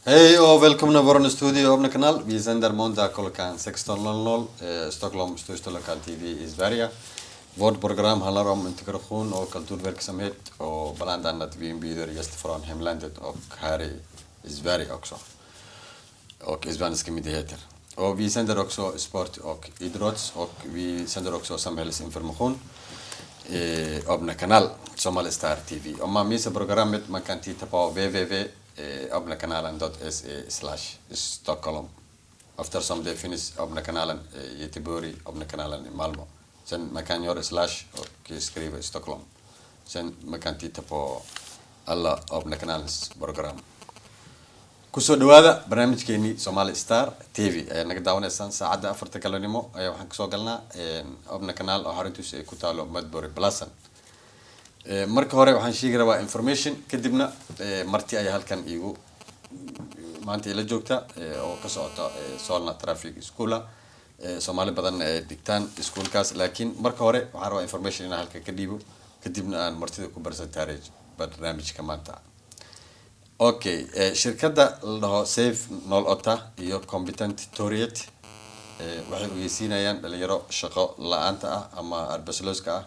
Hej och välkomna till vår studio öppna kanal. Vi sänder måndag klockan 16:00 Stockholm största lokal-tv i Sverige. Vårt program handlar om integration och kulturverksamhet och bland annat vi inbjuder gäster från hemlandet och här i Sverige också. Och svenska myndigheter. Och vi sänder också sport och idrott och vi sänder också samhällsinformation. Öppna kanal Somali Star TV. Om man missar programmet man kan titta på www.öppnakanalen.se/Stockholm. Eftersom det finns öppna kanalen i Göteborg, öppna kanalen i Malmö. Sen man kan göra slash och skriva i Stockholm. Sen man kan titta på alla öppna kanalens program. kusoo dhawaada barnaamijkeeni Somali Star TV ayaa naga daawanaysan saacada 4 galabnimo ayaa waxaan kasoo galnaa öppna kanaal oo xaruntiisa ay ku taalo Madbury Plaza. Marka hore waxaan sheegi rabaa information kadibna marti ay halkan igu maanta ila joogta oo ka socota Solna Traffic School Soomaali badan ay dhigtaan iskuulkaas laakiin marka hore waxaan rabaa information in halka ka dhiibo kadibna aan martida ku barsataa barnaamijka maanta. Okay, shirkadda la Safe Nol Ota iyo Competent Toriet waxay u yeesinayaan dhalinyaro shaqo la'aanta ah ama arbasloska ah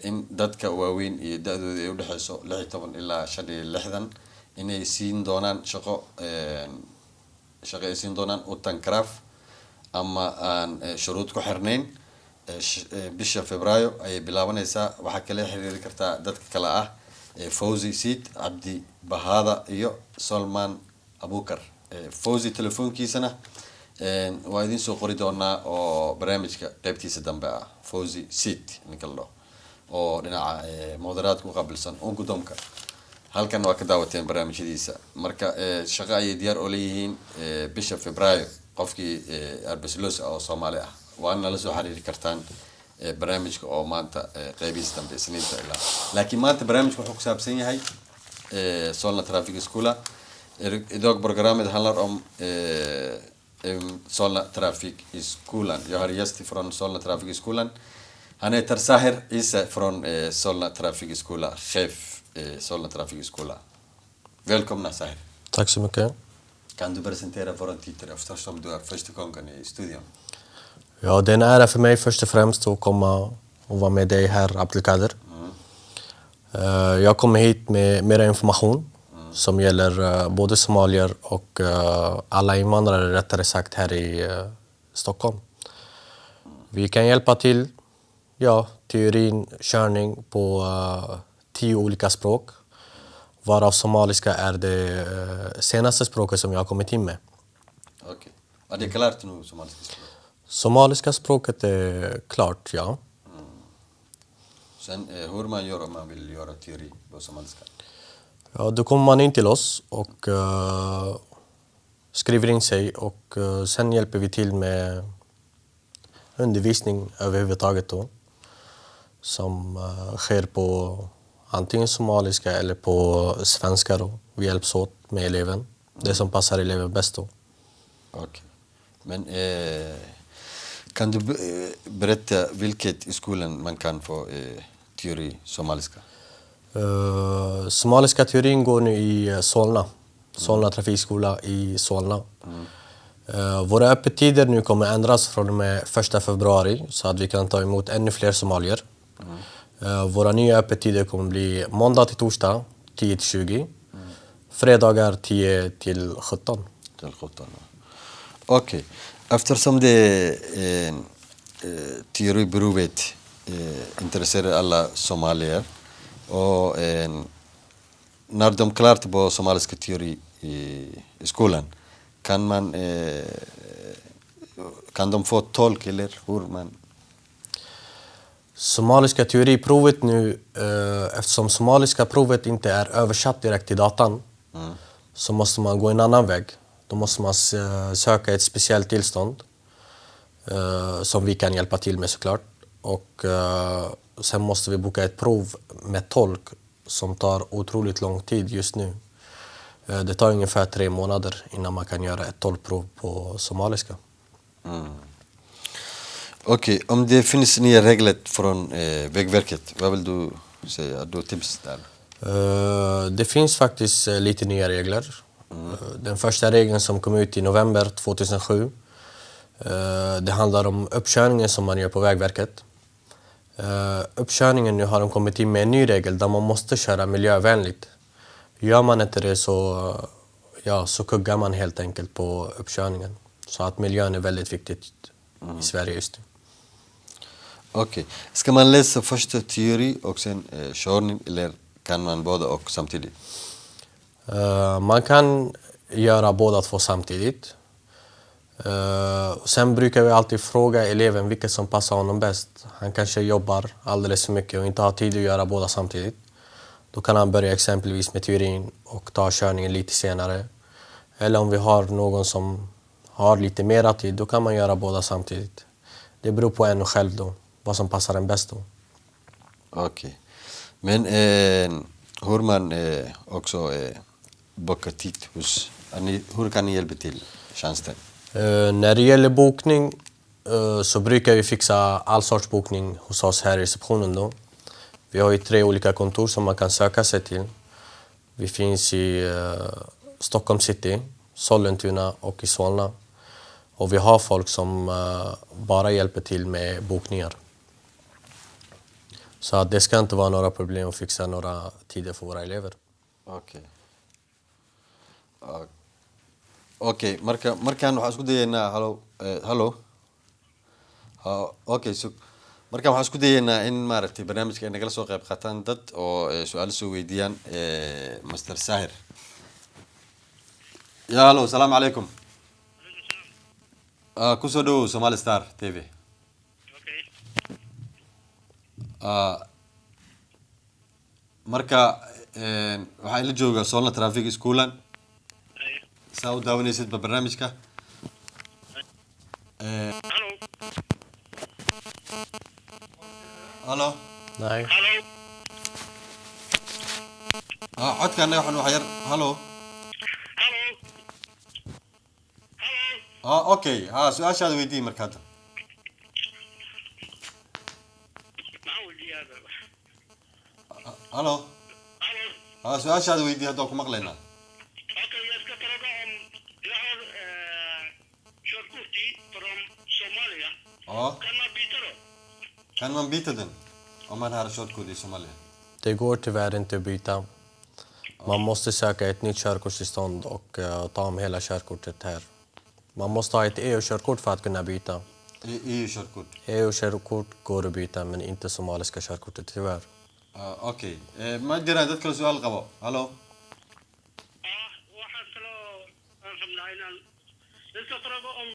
in dadka waaweyn iyo da'dooda ay u dhaxayso 16 ilaa 65 inay siin doonaan shaqo ay siin doonaan utankraaf ama aan shuruud ku xirnayn bisha Febraayo ay bilaabanaysaa waxa kale xiriiri kartaa dadka kala ah Fawzi Sid Abdi Bahada iyo Salman Abukar. Fawzi telefoonkiisana waa idin soo qori doonaa oo barnaamijka qaybtiisa dambe ah Fawzi Sid ninkalo oo dhinaca moderaadka u qabilsan oo guddoomka halkan waa ka daawateen barnaamijyadiisa marka shaqo ay diyaar u leeyihiin bisha Febraayo qofkii arbaslos oo Soomaali ah waana la soo xiriiri kartaan barnaamijka oo maanta qaybihiisa dambe isniinta ilaa laakiin maanta barnaamijku wuxuu ku saabsan yahay Solna Traffic School idog programmed handlar om Solna Traffic School. Jag har gäst från Solna Traffic School. Han heter Sahir Isa från Solna Traffic School, chef Solna Traffic School. Välkomna Sahir. Tack så mycket. Kan du presentera våran tittare eftersom du är första gången i studion? Ja, det är en ära för mig först och främst att komma och vara med dig här, Abdelkader. Jag kommer hit med mera information som gäller både somalier och alla invandrare rättare sagt här i Stockholm. Vi kan hjälpa till, teorin, körning på 10 olika språk. Varav somaliska är det senaste språket som jag har kommit in med. Okej. Är det klart nu, somaliska språk? Somaliska språket är klart, ja. Sen hur man gör om man vill göra teori på somaliska? Ja, då kommer man in till oss och skriver in sig och sen hjälper vi till med undervisning överhuvudtaget då. Som sker på antingen somaliska eller på svenska då. Vi hjälps åt med eleven. Det som passar eleven bäst då. Okej. Men kan du berätta vilket i skolan man kan få teori somaliska? Somaliska teorin går nu i Solna. Solna Trafikskola i Solna. Våra öppettider nu kommer ändras från och med 1 februari så att vi kan ta emot ännu fler somalier. Våra nya öppettider kommer bli måndag till torsdag 10-20. Fredagar 10-17. Till 17. Okej. Eftersom det teoriprovet intresserar alla somalier och när de klart på somaliska teori i skolan kan de få tolk eller hur man somaliska teoriprovet nu eftersom somaliska provet inte är översatt direkt till datan så måste man gå en annan väg. då måste man söka ett speciellt tillstånd som vi kan hjälpa till med såklart. Och sen måste vi boka ett prov med tolk som tar otroligt lång tid just nu. Det tar ungefär 3 månader innan man kan göra ett tolkprov på somaliska. Okej, om det finns nya regler från Vägverket, vad vill du säga? Du tips där? Det finns faktiskt lite nya regler. Den första regeln som kom ut i november 2007, det handlar om uppkörningen som man gör på Vägverket. Uppkörningen nu har de kommit in med en ny regel där man måste köra miljövänligt. Gör man inte det så kuggar man helt enkelt på uppkörningen. Så att miljön är väldigt viktigt i Sverige just nu. Okej, ska man läsa först teori och sen körning, eller kan man båda och samtidigt? Man kan göra båda två samtidigt. Sen brukar vi alltid fråga eleven vilket som passar honom bäst. Han kanske jobbar alldeles för mycket och inte har tid att göra båda samtidigt. Då kan han börja exempelvis med teorin och ta körningen lite senare. Eller om vi har någon som har lite mera tid, då kan man göra båda samtidigt. Det beror på en själv då, vad som passar en bäst då. Okej. Men hur man också bokar tid hos... Hur kan ni hjälpa till tjänsten? När det gäller bokning så brukar vi fixa all sorts bokning hos oss här i receptionen då. Vi har ju 3 olika kontor som man kan söka sig till. Vi finns i Stockholm city, Sollentuna och i Solna. Och vi har folk som bara hjälper till med bokningar. Så att det ska inte vara några problem att fixa några tider för våra elever. Okej. Okej, markaan waxaan isku dayaynaa hallo. Okej, so markaan waxaan isku dayaynaa in maaragtay barnaamijka ay nagala soo qayb qaataan dad oo su-aalo soo weydiiyaan Master Sahir. Ya hallo, salaamu calaykum. Kusoo dhowow Somali Star TV. Marka waxaa ila jooga Solna Traffic Schoolan. saa u daawanaysid barnaamijka. Hallo. Nej. Codka anaga waxaan wax yar. Hallo. Okay. Su-aashaada weydii marka hadda. Hallo. Su-aashaada weydii hadda ku maqlaynaa. Kan man byta den om man har körkort i Somalia? Det går tyvärr inte att byta. Man måste söka ett nytt körkortstillstånd och ta om hela körkortet här. Man måste ha ett EU-körkort för att kunna byta. EU-körkort? EU-körkort går att byta men inte somaliska körkortet tyvärr. Okej. Ma jiraan dad kale su-aal qabo? Hallo? waxaan kaloo aan rabnaa inaan iska farago